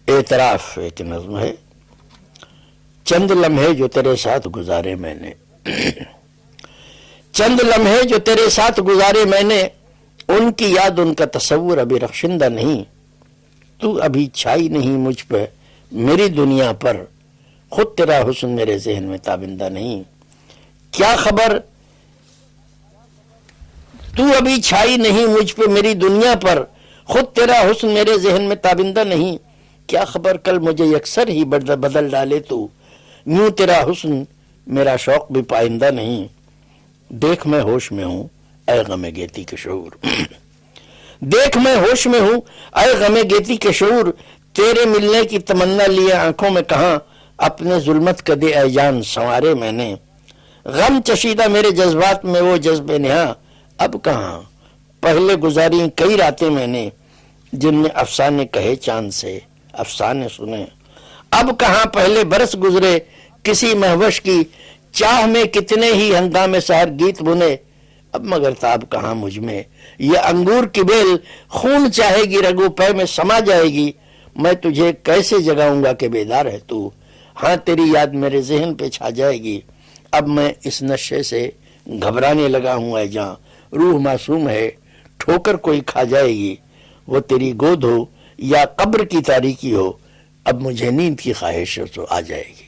اعتراف ایک نظم ہے، چند لمحے جو تیرے ساتھ گزارے میں نے، چند لمحے جو تیرے ساتھ گزارے میں نے، ان کی یاد ان کا تصور ابھی رخشندہ نہیں، تو ابھی چھائی نہیں مجھ پہ میری دنیا پر، خود تیرا حسن میرے ذہن میں تابندہ نہیں، کیا خبر تو ابھی چھائی نہیں مجھ پہ میری دنیا پر، خود تیرا حسن میرے ذہن میں تابندہ نہیں، کیا خبر کل مجھے یکسر ہی بدل ڈالے تو، یوں تیرا حسن میرا شوق بھی پائندہ نہیں، دیکھ میں ہوش میں ہوں اے غم گیتی کے شعور، دیکھ میں ہوش میں ہوں اے غم گیتی کے شعور، تیرے ملنے کی تمنا لیے آنکھوں میں کہاں، اپنے ظلمت کدے اے جان سنوارے میں نے، غم چشیدہ میرے جذبات میں وہ جذب نہاں، اب کہاں پہلے گزاری کئی راتیں میں نے، جن میں افسانے کہے چاند سے افسانے سنے، اب کہاں پہلے برس گزرے کسی مہوش کی، چاہ میں کتنے ہی ہنگامے سحر گیت بنے، اب مگر تاب کہاں مجھ میں یہ انگور کی بیل، خون چاہے گی رگو پے میں سما جائے گی، میں تجھے کیسے جگاؤں گا کہ بیدار ہے تو، ہاں تیری یاد میرے ذہن پہ چھا جائے گی، اب میں اس نشے سے گھبرانے لگا ہوں اے جاں، روح معصوم ہے ٹھوکر کوئی کھا جائے گی، وہ تیری گود ہو یا قبر کی تاریکی ہو، اب مجھے نیند کی خواہش تو آ جائے گی۔